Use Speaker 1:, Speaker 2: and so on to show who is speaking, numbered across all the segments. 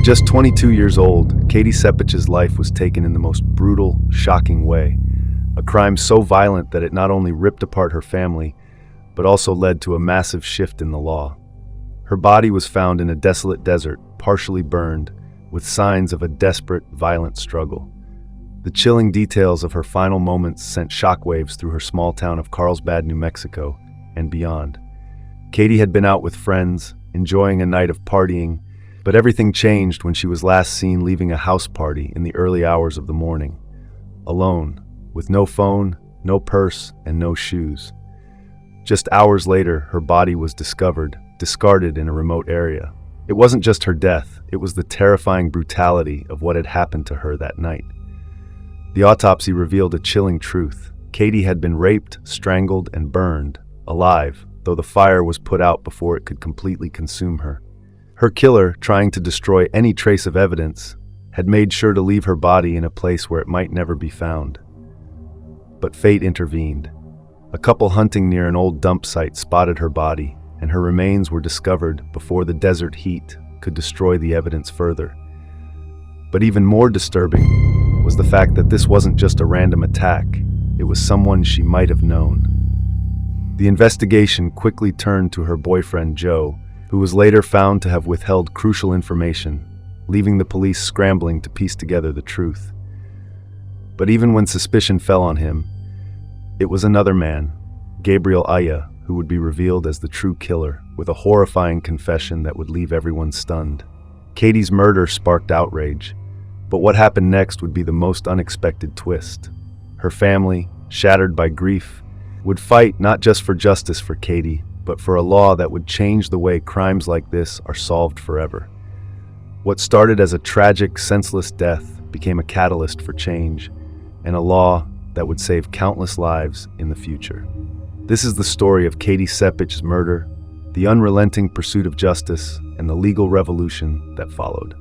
Speaker 1: just 22 years old, Katie Sepich's life was taken in the most brutal, shocking way. A crime so violent that it not only ripped apart her family, but also led to a massive shift in the law. Her body was found in a desolate desert, partially burned, with signs of a desperate, violent struggle. The chilling details of her final moments sent shockwaves through her small town of Carlsbad, New Mexico, and beyond. Katie had been out with friends, enjoying a night of partying, but everything changed when she was last seen leaving a house party in the early hours of the morning. Alone, with no phone, no purse, and no shoes. Just hours later, her body was discovered, discarded in a remote area. It wasn't just her death, it was the terrifying brutality of what had happened to her that night. The autopsy revealed a chilling truth. Katie had been raped, strangled, and burned, alive, though the fire was put out before it could completely consume her. Her killer, trying to destroy any trace of evidence, had made sure to leave her body in a place where it might never be found. But fate intervened. A couple hunting near an old dump site spotted her body, and her remains were discovered before the desert heat could destroy the evidence further. But even more disturbing was the fact that this wasn't just a random attack, it was someone she might have known. The investigation quickly turned to her boyfriend Joe, who was later found to have withheld crucial information, leaving the police scrambling to piece together the truth. But even when suspicion fell on him, it was another man, Gabriel Aya, who would be revealed as the true killer, with a horrifying confession that would leave everyone stunned. Katie's murder sparked outrage, but what happened next would be the most unexpected twist. Her family, shattered by grief, would fight not just for justice for Katie, but for a law that would change the way crimes like this are solved forever. What started as a tragic, senseless death became a catalyst for change, and a law that would save countless lives in the future. This is the story of Katie Sepich's murder, the unrelenting pursuit of justice, and the legal revolution that followed.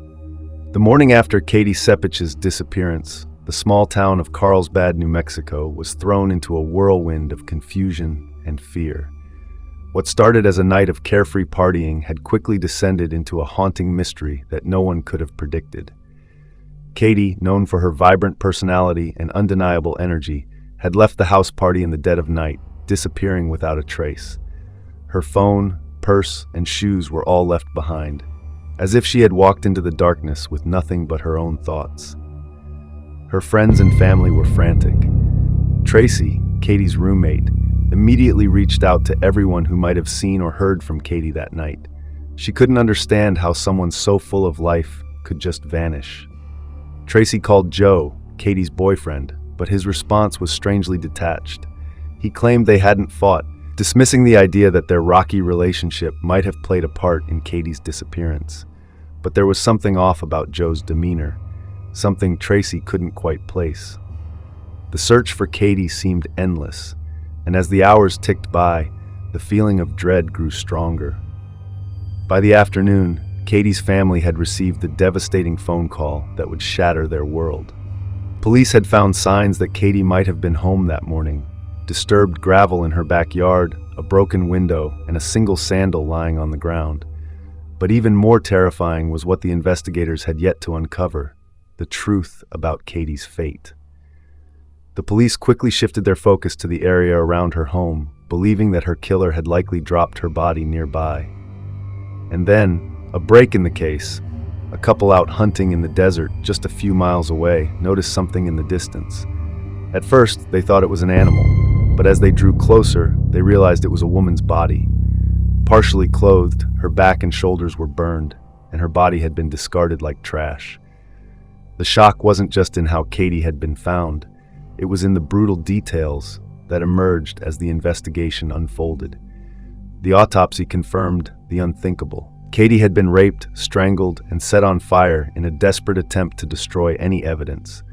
Speaker 1: The morning after Katie Sepich's disappearance, the small town of Carlsbad, New Mexico, was thrown into a whirlwind of confusion and fear. What started as a night of carefree partying had quickly descended into a haunting mystery that no one could have predicted. Katie, known for her vibrant personality and undeniable energy, had left the house party in the dead of night, disappearing without a trace. Her phone, purse, and shoes were all left behind, as if she had walked into the darkness with nothing but her own thoughts. Her friends and family were frantic. Tracy, Katie's roommate, immediately reached out to everyone who might have seen or heard from Katie that night. She couldn't understand how someone so full of life could just vanish. Tracy called Joe, Katie's boyfriend, but his response was strangely detached. He claimed they hadn't fought, dismissing the idea that their rocky relationship might have played a part in Katie's disappearance. But there was something off about Joe's demeanor, something Tracy couldn't quite place. The search for Katie seemed endless, and as the hours ticked by, the feeling of dread grew stronger. By the afternoon, Katie's family had received the devastating phone call that would shatter their world. Police had found signs that Katie might have been home that morning: disturbed gravel in her backyard, a broken window, and a single sandal lying on the ground. But even more terrifying was what the investigators had yet to uncover: the truth about Katie's fate. The police quickly shifted their focus to the area around her home, believing that her killer had likely dropped her body nearby. And then, a break in the case. A couple out hunting in the desert just a few miles away noticed something in the distance. At first, they thought it was an animal, but as they drew closer, they realized it was a woman's body. Partially clothed, her back and shoulders were burned, and her body had been discarded like trash. The shock wasn't just in how Katie had been found. It was in the brutal details that emerged as the investigation unfolded. The autopsy confirmed the unthinkable. Katie had been raped, strangled, and set on fire in a desperate attempt to destroy any evidence.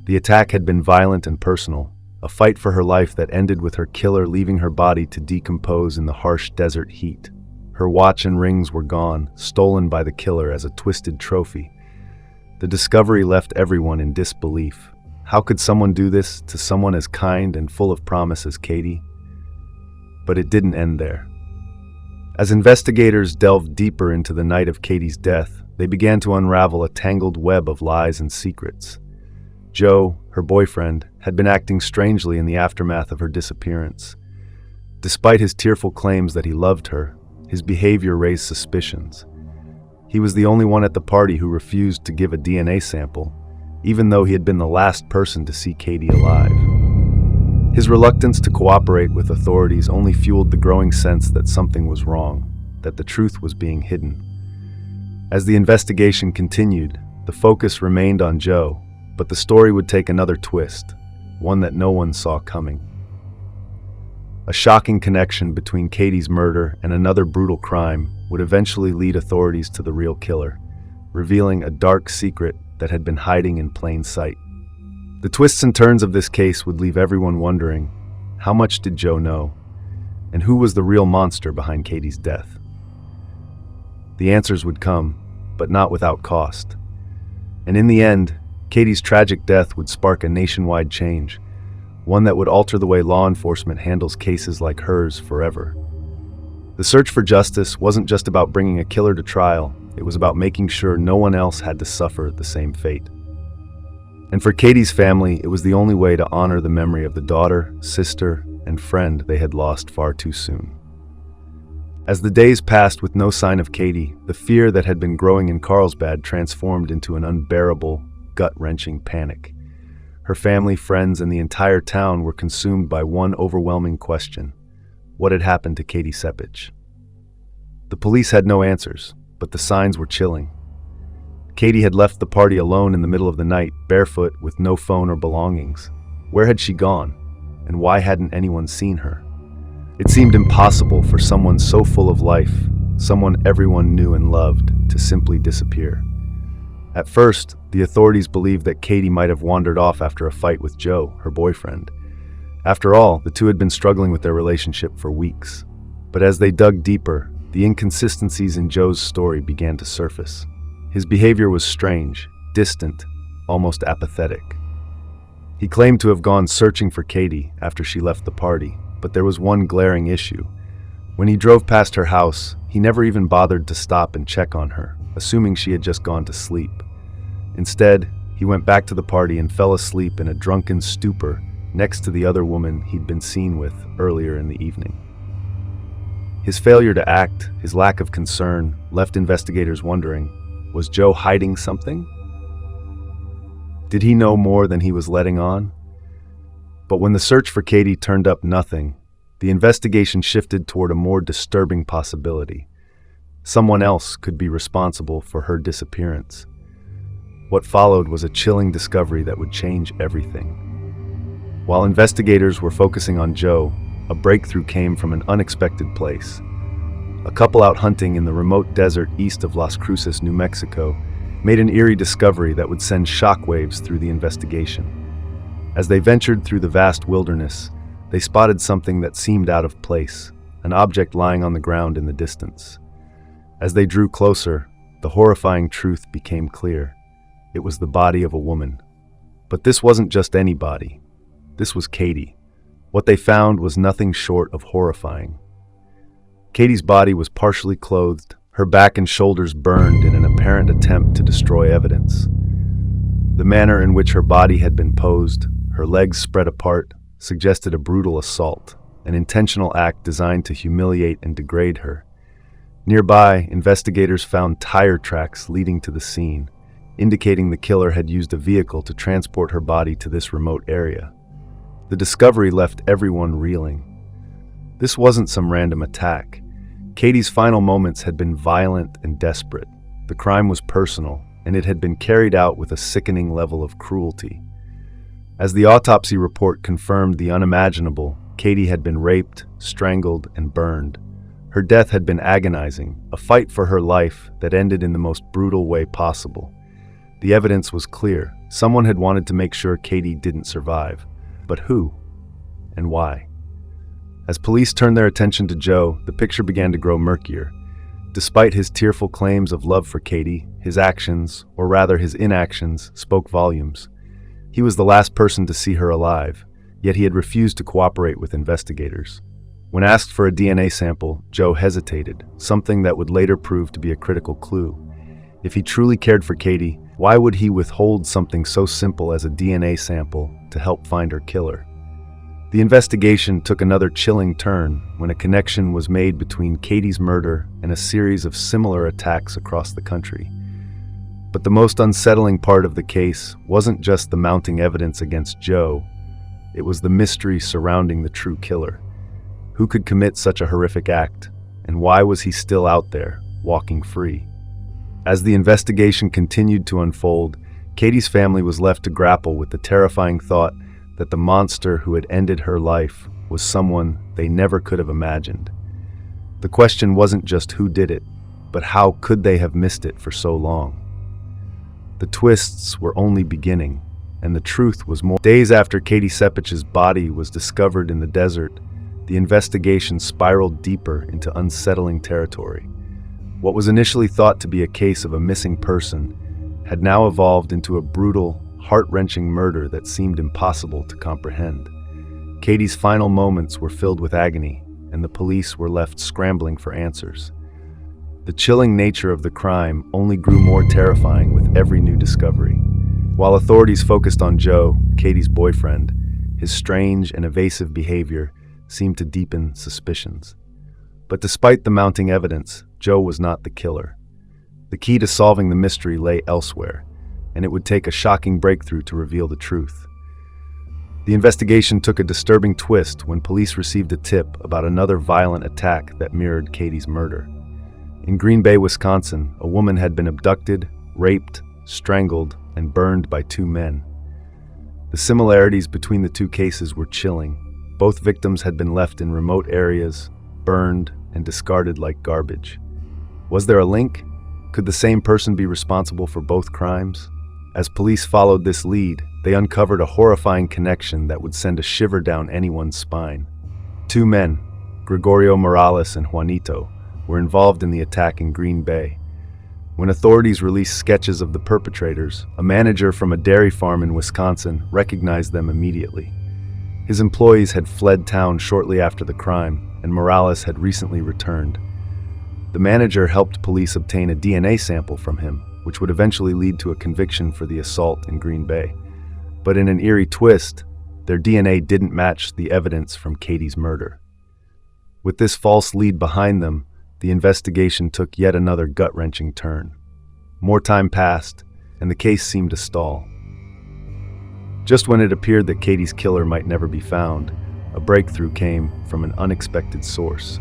Speaker 1: The attack had been violent and personal, a fight for her life that ended with her killer leaving her body to decompose in the harsh desert heat. Her watch and rings were gone, stolen by the killer as a twisted trophy. The discovery left everyone in disbelief. How could someone do this to someone as kind and full of promise as Katie? But it didn't end there. As investigators delved deeper into the night of Katie's death, they began to unravel a tangled web of lies and secrets. Joe, her boyfriend, had been acting strangely in the aftermath of her disappearance. Despite his tearful claims that he loved her, his behavior raised suspicions. He was the only one at the party who refused to give a DNA sample, even though he had been the last person to see Katie alive. His reluctance to cooperate with authorities only fueled the growing sense that something was wrong, that the truth was being hidden. As the investigation continued, the focus remained on Joe, but the story would take another twist, one that no one saw coming. A shocking connection between Katie's murder and another brutal crime would eventually lead authorities to the real killer, revealing a dark secret that had been hiding in plain sight. The twists and turns of this case would leave everyone wondering, how much did Joe know? And who was the real monster behind Katie's death? The answers would come, but not without cost. And in the end, Katie's tragic death would spark a nationwide change, one that would alter the way law enforcement handles cases like hers forever. The search for justice wasn't just about bringing a killer to trial, it was about making sure no one else had to suffer the same fate. And for Katie's family, it was the only way to honor the memory of the daughter, sister, and friend they had lost far too soon. As the days passed with no sign of Katie, the fear that had been growing in Carlsbad transformed into an unbearable, gut-wrenching panic. Her family, friends, and the entire town were consumed by one overwhelming question: what had happened to Katie Sepich? The police had no answers, but the signs were chilling. Katie had left the party alone in the middle of the night, barefoot, with no phone or belongings. Where had she gone? And why hadn't anyone seen her? It seemed impossible for someone so full of life, someone everyone knew and loved, to simply disappear. At first, the authorities believed that Katie might have wandered off after a fight with Joe, her boyfriend. After all, the two had been struggling with their relationship for weeks. But as they dug deeper, the inconsistencies in Joe's story began to surface. His behavior was strange, distant, almost apathetic. He claimed to have gone searching for Katie after she left the party, but there was one glaring issue. When he drove past her house, he never even bothered to stop and check on her, assuming she had just gone to sleep. Instead, he went back to the party and fell asleep in a drunken stupor next to the other woman he'd been seen with earlier in the evening. His failure to act, his lack of concern, left investigators wondering, was Joe hiding something? Did he know more than he was letting on? But when the search for Katie turned up nothing, the investigation shifted toward a more disturbing possibility. Someone else could be responsible for her disappearance. What followed was a chilling discovery that would change everything. While investigators were focusing on Joe, a breakthrough came from an unexpected place. A couple out hunting in the remote desert east of Las Cruces, New Mexico, made an eerie discovery that would send shockwaves through the investigation. As they ventured through the vast wilderness, they spotted something that seemed out of place, an object lying on the ground in the distance. As they drew closer, the horrifying truth became clear. It was the body of a woman. But this wasn't just any body. This was Katie. What they found was nothing short of horrifying. Katie's body was partially clothed, her back and shoulders burned in an apparent attempt to destroy evidence. The manner in which her body had been posed, her legs spread apart, suggested a brutal assault, an intentional act designed to humiliate and degrade her. Nearby, investigators found tire tracks leading to the scene, indicating the killer had used a vehicle to transport her body to this remote area. The discovery left everyone reeling. This wasn't some random attack. Katie's final moments had been violent and desperate. The crime was personal, and it had been carried out with a sickening level of cruelty. As the autopsy report confirmed the unimaginable, Katie had been raped, strangled, and burned. Her death had been agonizing, a fight for her life that ended in the most brutal way possible. The evidence was clear. Someone had wanted to make sure Katie didn't survive. But who? And why? As police turned their attention to Joe, the picture began to grow murkier. Despite his tearful claims of love for Katie, his actions, or rather his inactions, spoke volumes. He was the last person to see her alive, yet he had refused to cooperate with investigators. When asked for a DNA sample, Joe hesitated, something that would later prove to be a critical clue. If he truly cared for Katie, why would he withhold something so simple as a DNA sample to help find her killer? The investigation took another chilling turn when a connection was made between Katie's murder and a series of similar attacks across the country. But the most unsettling part of the case wasn't just the mounting evidence against Joe, it was the mystery surrounding the true killer. Who could commit such a horrific act, and why was he still out there, walking free? As the investigation continued to unfold, Katie's family was left to grapple with the terrifying thought that the monster who had ended her life was someone they never could have imagined. The question wasn't just who did it, but how could they have missed it for so long? The twists were only beginning, and the truth was more. Days after Katie Sepich's body was discovered in the desert, the investigation spiraled deeper into unsettling territory. What was initially thought to be a case of a missing person had now evolved into a brutal, heart-wrenching murder that seemed impossible to comprehend. Katie's final moments were filled with agony, and the police were left scrambling for answers. The chilling nature of the crime only grew more terrifying with every new discovery. While authorities focused on Joe, Katie's boyfriend, his strange and evasive behavior seemed to deepen suspicions. But despite the mounting evidence, Joe was not the killer. The key to solving the mystery lay elsewhere, and it would take a shocking breakthrough to reveal the truth. The investigation took a disturbing twist when police received a tip about another violent attack that mirrored Katie's murder. In Green Bay, Wisconsin, a woman had been abducted, raped, strangled, and burned by two men. The similarities between the two cases were chilling. Both victims had been left in remote areas, burned, and discarded like garbage. Was there a link? Could the same person be responsible for both crimes? As police followed this lead, they uncovered a horrifying connection that would send a shiver down anyone's spine. Two men, Gregorio Morales and Juanito, were involved in the attack in Green Bay. When authorities released sketches of the perpetrators, a manager from a dairy farm in Wisconsin recognized them immediately. His employees had fled town shortly after the crime, and Morales had recently returned. The manager helped police obtain a DNA sample from him, which would eventually lead to a conviction for the assault in Green Bay. But in an eerie twist, their DNA didn't match the evidence from Katie's murder. With this false lead behind them, the investigation took yet another gut-wrenching turn. More time passed, and the case seemed to stall. Just when it appeared that Katie's killer might never be found, a breakthrough came from an unexpected source.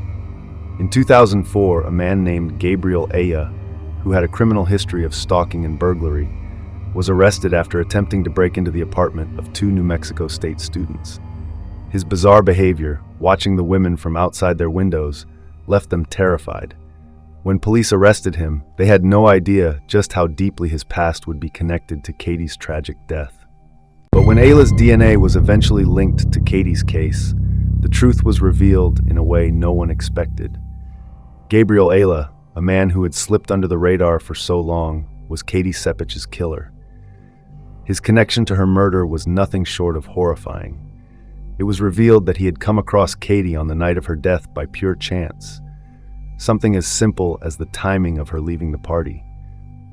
Speaker 1: In 2004, a man named Gabriel Aya, who had a criminal history of stalking and burglary, was arrested after attempting to break into the apartment of two New Mexico State students. His bizarre behavior, watching the women from outside their windows, left them terrified. When police arrested him, they had no idea just how deeply his past would be connected to Katie's tragic death. But when Ayla's DNA was eventually linked to Katie's case, the truth was revealed in a way no one expected. Gabriel Ayla, a man who had slipped under the radar for so long, was Katie Sepich's killer. His connection to her murder was nothing short of horrifying. It was revealed that he had come across Katie on the night of her death by pure chance. Something as simple as the timing of her leaving the party.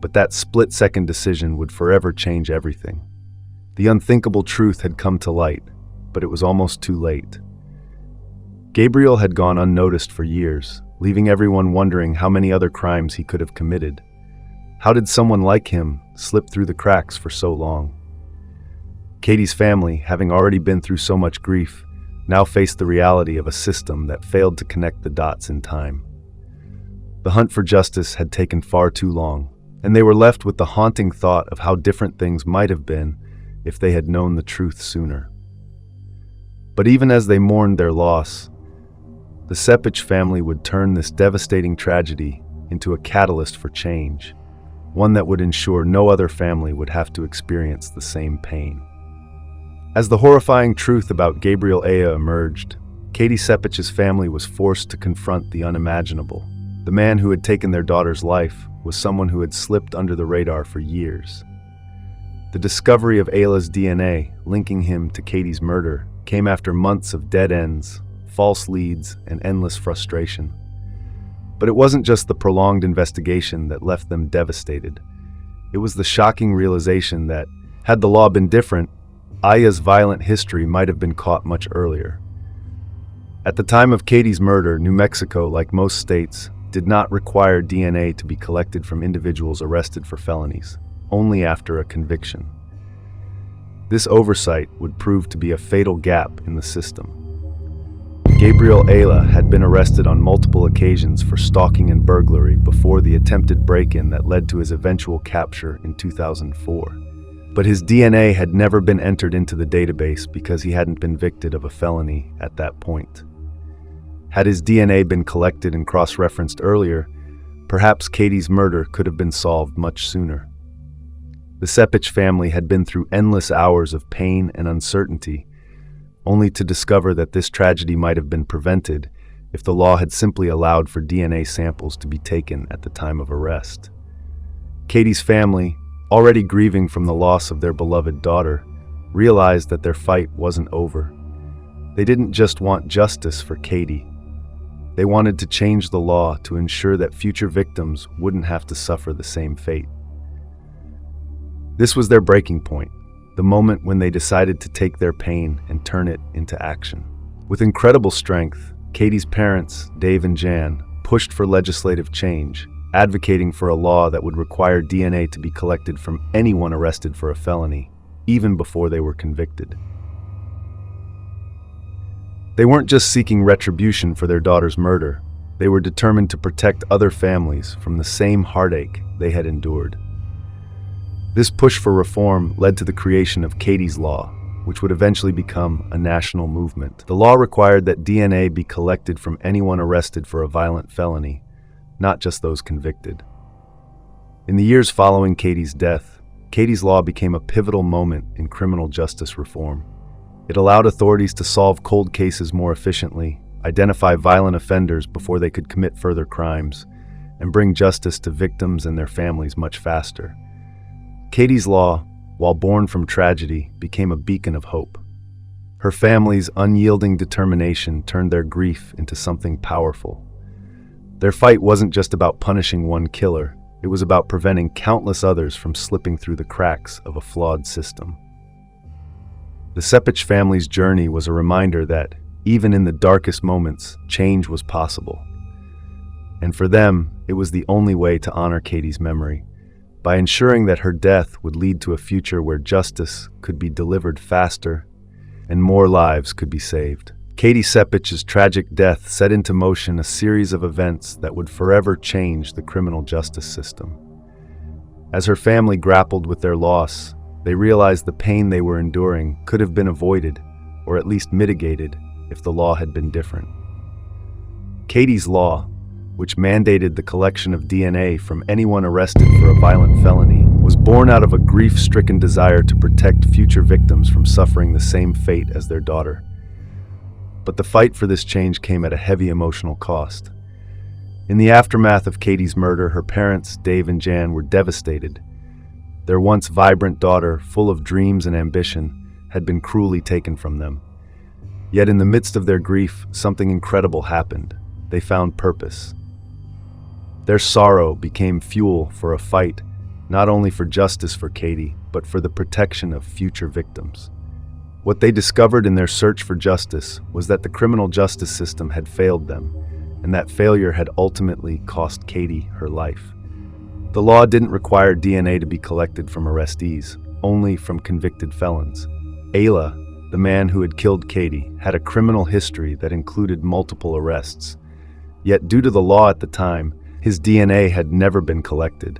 Speaker 1: But that split-second decision would forever change everything. The unthinkable truth had come to light, but it was almost too late. Gabriel had gone unnoticed for years, leaving everyone wondering how many other crimes he could have committed. How did someone like him slip through the cracks for so long? Katie's family, having already been through so much grief, now faced the reality of a system that failed to connect the dots in time. The hunt for justice had taken far too long, and they were left with the haunting thought of how different things might have been if they had known the truth sooner. But even as they mourned their loss, the Sepich family would turn this devastating tragedy into a catalyst for change, one that would ensure no other family would have to experience the same pain. As the horrifying truth about Gabriel Aya emerged, Katie Sepich's family was forced to confront the unimaginable. The man who had taken their daughter's life was someone who had slipped under the radar for years. The discovery of Ayla's DNA, linking him to Katie's murder, came after months of dead ends, false leads, and endless frustration. But it wasn't just the prolonged investigation that left them devastated. It was the shocking realization that, had the law been different, Aya's violent history might have been caught much earlier. At the time of Katie's murder, New Mexico, like most states, did not require DNA to be collected from individuals arrested for felonies, only after a conviction. This oversight would prove to be a fatal gap in the system. Gabriel Ayla had been arrested on multiple occasions for stalking and burglary before the attempted break-in that led to his eventual capture in 2004. But his DNA had never been entered into the database because he hadn't been convicted of a felony at that point. Had his DNA been collected and cross-referenced earlier, perhaps Katie's murder could have been solved much sooner. The Sepich family had been through endless hours of pain and uncertainty, only to discover that this tragedy might have been prevented if the law had simply allowed for DNA samples to be taken at the time of arrest. Katie's family, already grieving from the loss of their beloved daughter, realized that their fight wasn't over. They didn't just want justice for Katie. They wanted to change the law to ensure that future victims wouldn't have to suffer the same fate. This was their breaking point, the moment when they decided to take their pain and turn it into action. With incredible strength, Katie's parents, Dave and Jan, pushed for legislative change, advocating for a law that would require DNA to be collected from anyone arrested for a felony, even before they were convicted. They weren't just seeking retribution for their daughter's murder, they were determined to protect other families from the same heartache they had endured. This push for reform led to the creation of Katie's Law, which would eventually become a national movement. The law required that DNA be collected from anyone arrested for a violent felony, not just those convicted. In the years following Katie's death, Katie's Law became a pivotal moment in criminal justice reform. It allowed authorities to solve cold cases more efficiently, identify violent offenders before they could commit further crimes, and bring justice to victims and their families much faster. Katie's Law, while born from tragedy, became a beacon of hope. Her family's unyielding determination turned their grief into something powerful. Their fight wasn't just about punishing one killer, it was about preventing countless others from slipping through the cracks of a flawed system. The Sepich family's journey was a reminder that, even in the darkest moments, change was possible. And for them, it was the only way to honor Katie's memory, by ensuring that her death would lead to a future where justice could be delivered faster and more lives could be saved. Katie Sepich's tragic death set into motion a series of events that would forever change the criminal justice system. As her family grappled with their loss, they realized the pain they were enduring could have been avoided, or at least mitigated, if the law had been different. Katie's Law, which mandated the collection of DNA from anyone arrested for a violent felony, was born out of a grief-stricken desire to protect future victims from suffering the same fate as their daughter. But the fight for this change came at a heavy emotional cost. In the aftermath of Katie's murder, her parents, Dave and Jan, were devastated. Their once vibrant daughter, full of dreams and ambition, had been cruelly taken from them. Yet in the midst of their grief, something incredible happened. They found purpose. Their sorrow became fuel for a fight, not only for justice for Katie, but for the protection of future victims. What they discovered in their search for justice was that the criminal justice system had failed them, and that failure had ultimately cost Katie her life. The law didn't require DNA to be collected from arrestees, only from convicted felons. Ayla, the man who had killed Katie, had a criminal history that included multiple arrests. Yet due to the law at the time, his DNA had never been collected,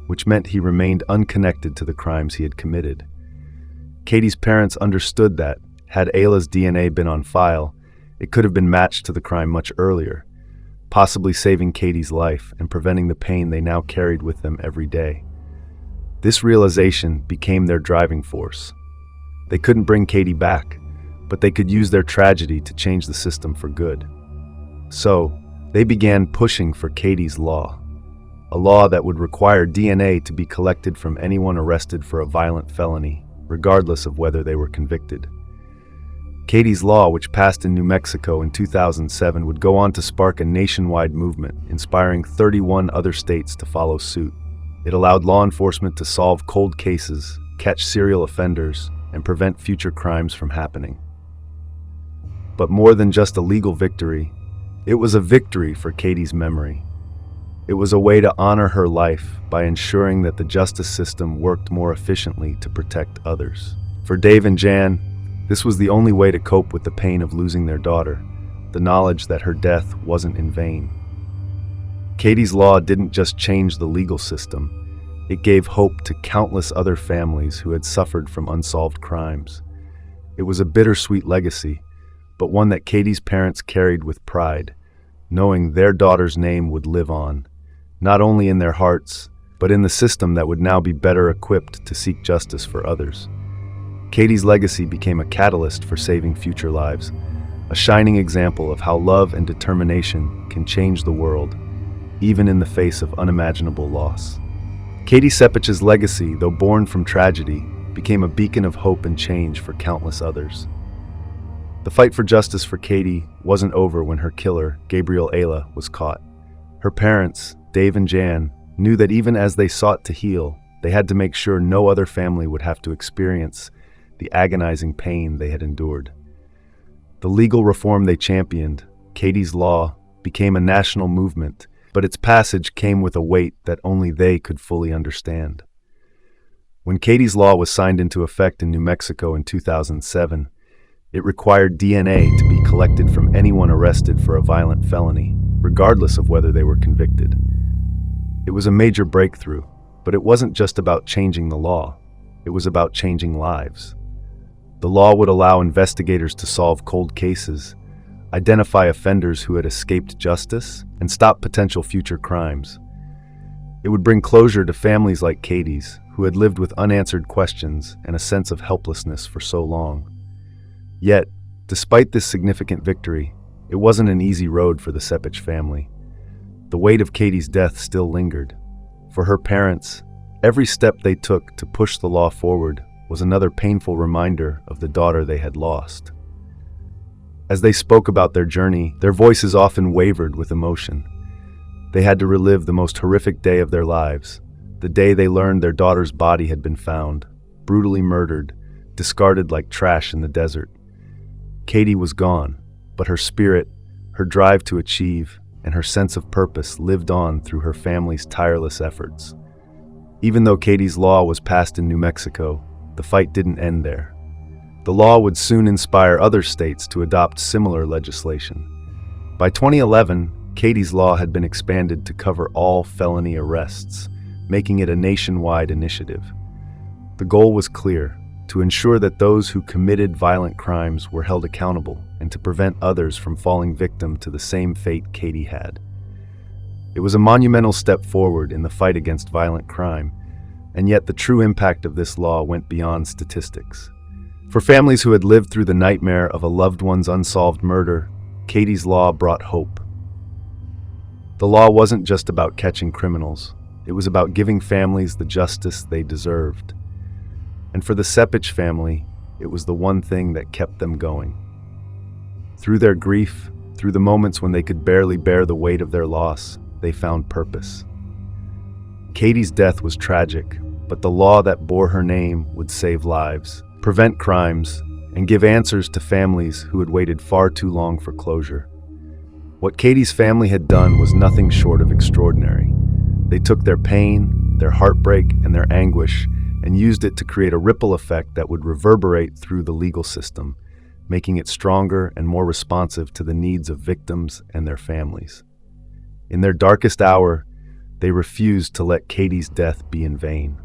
Speaker 1: which meant he remained unconnected to the crimes he had committed. Katie's parents understood that, had Ayla's DNA been on file, it could have been matched to the crime much earlier, possibly saving Katie's life and preventing the pain they now carried with them every day. This realization became their driving force. They couldn't bring Katie back, but they could use their tragedy to change the system for good. So, they began pushing for Katie's Law, a law that would require DNA to be collected from anyone arrested for a violent felony, regardless of whether they were convicted. Katie's Law, which passed in New Mexico in 2007, would go on to spark a nationwide movement, inspiring 31 other states to follow suit. It allowed law enforcement to solve cold cases, catch serial offenders, and prevent future crimes from happening. But more than just a legal victory, it was a victory for Katie's memory. It was a way to honor her life by ensuring that the justice system worked more efficiently to protect others. For Dave and Jan, this was the only way to cope with the pain of losing their daughter, the knowledge that her death wasn't in vain. Katie's Law didn't just change the legal system, it gave hope to countless other families who had suffered from unsolved crimes. It was a bittersweet legacy, but one that Katie's parents carried with pride, knowing their daughter's name would live on, not only in their hearts, but in the system that would now be better equipped to seek justice for others. Katie's legacy became a catalyst for saving future lives, a shining example of how love and determination can change the world, even in the face of unimaginable loss. Katie Sepich's legacy, though born from tragedy, became a beacon of hope and change for countless others. The fight for justice for Katie wasn't over when her killer, Gabriel Ayla, was caught. Her parents, Dave and Jan, knew that even as they sought to heal, they had to make sure no other family would have to experience the agonizing pain they had endured. The legal reform they championed, Katie's Law, became a national movement, but its passage came with a weight that only they could fully understand. When Katie's Law was signed into effect in New Mexico in 2007, it required DNA to be collected from anyone arrested for a violent felony, regardless of whether they were convicted. It was a major breakthrough, but it wasn't just about changing the law. It was about changing lives. The law would allow investigators to solve cold cases, identify offenders who had escaped justice, and stop potential future crimes. It would bring closure to families like Katie's, who had lived with unanswered questions and a sense of helplessness for so long. Yet, despite this significant victory, it wasn't an easy road for the Sepich family. The weight of Katie's death still lingered. For her parents, every step they took to push the law forward was another painful reminder of the daughter they had lost. As they spoke about their journey, their voices often wavered with emotion. They had to relive the most horrific day of their lives, the day they learned their daughter's body had been found, brutally murdered, discarded like trash in the desert. Katie was gone, but her spirit, her drive to achieve, and her sense of purpose lived on through her family's tireless efforts. Even though Katie's Law was passed in New Mexico, the fight didn't end there. The law would soon inspire other states to adopt similar legislation. By 2011, Katie's Law had been expanded to cover all felony arrests, making it a nationwide initiative. The goal was clear: to ensure that those who committed violent crimes were held accountable and to prevent others from falling victim to the same fate Katie had. It was a monumental step forward in the fight against violent crime, and yet the true impact of this law went beyond statistics. For families who had lived through the nightmare of a loved one's unsolved murder, Katie's Law brought hope. The law wasn't just about catching criminals, it was about giving families the justice they deserved. And for the Sepich family, it was the one thing that kept them going. Through their grief, through the moments when they could barely bear the weight of their loss, they found purpose. Katie's death was tragic, but the law that bore her name would save lives, prevent crimes, and give answers to families who had waited far too long for closure. What Katie's family had done was nothing short of extraordinary. They took their pain, their heartbreak, and their anguish and used it to create a ripple effect that would reverberate through the legal system, making it stronger and more responsive to the needs of victims and their families. In their darkest hour, they refused to let Katie's death be in vain.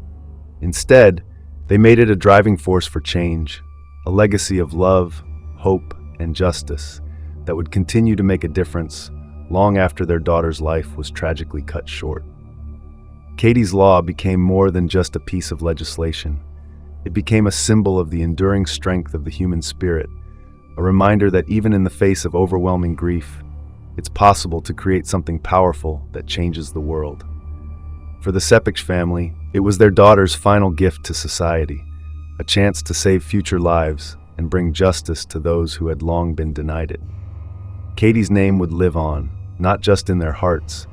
Speaker 1: Instead, they made it a driving force for change, a legacy of love, hope, and justice that would continue to make a difference long after their daughter's life was tragically cut short. Katie's Law became more than just a piece of legislation. It became a symbol of the enduring strength of the human spirit, a reminder that even in the face of overwhelming grief, it's possible to create something powerful that changes the world. For the Sepich family, it was their daughter's final gift to society, a chance to save future lives and bring justice to those who had long been denied it. Katie's name would live on, not just in their hearts,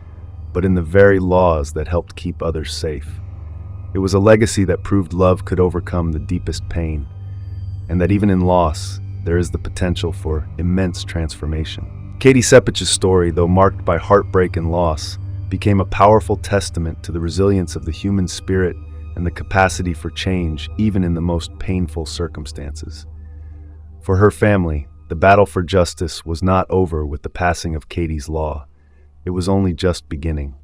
Speaker 1: but in the very laws that helped keep others safe. It was a legacy that proved love could overcome the deepest pain, and that even in loss, there is the potential for immense transformation. Katie Sepich's story, though marked by heartbreak and loss, became a powerful testament to the resilience of the human spirit and the capacity for change even in the most painful circumstances. For her family, the battle for justice was not over with the passing of Katie's law. It was only just beginning.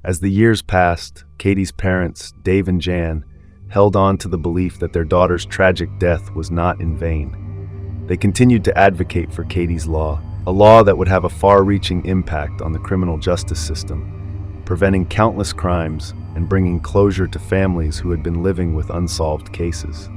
Speaker 1: As the years passed, Katie's parents, Dave and Jan, held on to the belief that their daughter's tragic death was not in vain. They continued to advocate for Katie's law, a law that would have a far-reaching impact on the criminal justice system, preventing countless crimes and bringing closure to families who had been living with unsolved cases.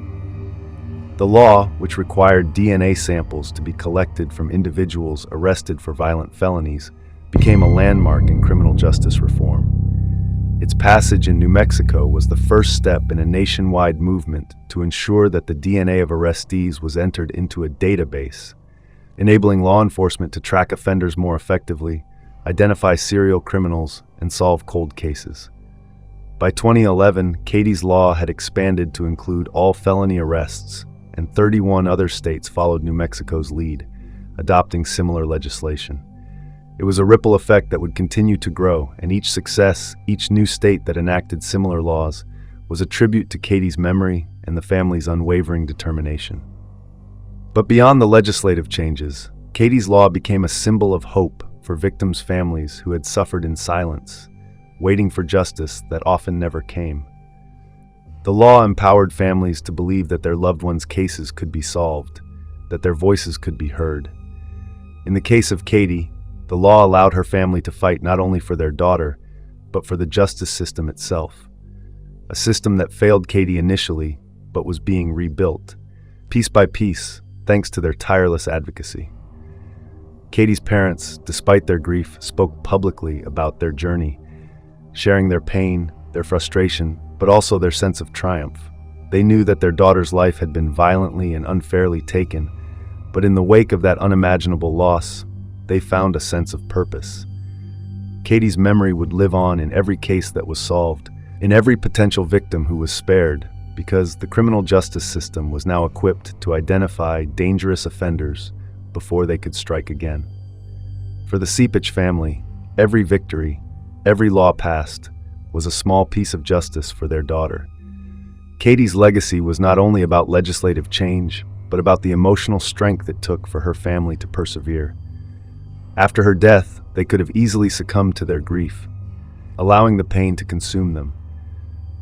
Speaker 1: The law, which required DNA samples to be collected from individuals arrested for violent felonies, became a landmark in criminal justice reform. Its passage in New Mexico was the first step in a nationwide movement to ensure that the DNA of arrestees was entered into a database, enabling law enforcement to track offenders more effectively, identify serial criminals, and solve cold cases. By 2011, Katie's law had expanded to include all felony arrests, and 31 other states followed New Mexico's lead, adopting similar legislation. It was a ripple effect that would continue to grow, and each success, each new state that enacted similar laws, was a tribute to Katie's memory and the family's unwavering determination. But beyond the legislative changes, Katie's law became a symbol of hope for victims' families who had suffered in silence, waiting for justice that often never came. The law empowered families to believe that their loved ones' cases could be solved, that their voices could be heard. In the case of Katie, the law allowed her family to fight not only for their daughter, but for the justice system itself. A system that failed Katie initially, but was being rebuilt, piece by piece, thanks to their tireless advocacy. Katie's parents, despite their grief, spoke publicly about their journey, sharing their pain, their frustration, but also their sense of triumph. They knew that their daughter's life had been violently and unfairly taken, but in the wake of that unimaginable loss, they found a sense of purpose. Katie's memory would live on in every case that was solved, in every potential victim who was spared, because the criminal justice system was now equipped to identify dangerous offenders before they could strike again. For the Sepich family, every victory, every law passed, was a small piece of justice for their daughter. Katie's legacy was not only about legislative change, but about the emotional strength it took for her family to persevere. After her death, they could have easily succumbed to their grief, allowing the pain to consume them.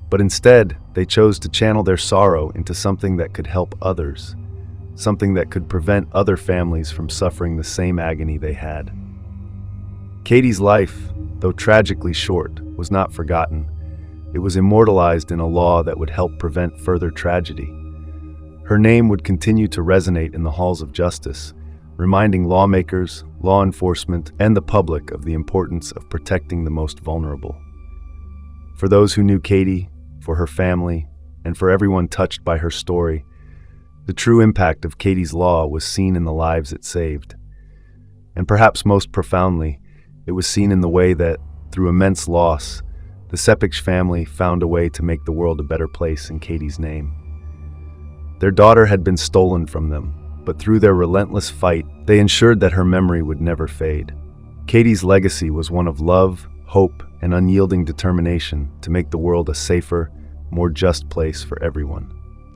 Speaker 1: But instead, they chose to channel their sorrow into something that could help others, something that could prevent other families from suffering the same agony they had. Katie's life, though tragically short, was not forgotten. It was immortalized in a law that would help prevent further tragedy. Her name would continue to resonate in the halls of justice, reminding lawmakers, law enforcement, and the public of the importance of protecting the most vulnerable. For those who knew Katie, for her family, and for everyone touched by her story, the true impact of Katie's law was seen in the lives it saved. And perhaps most profoundly, it was seen in the way that, through immense loss, the Sepich family found a way to make the world a better place in Katie's name. Their daughter had been stolen from them, but through their relentless fight, they ensured that her memory would never fade. Katie's legacy was one of love, hope, and unyielding determination to make the world a safer, more just place for everyone.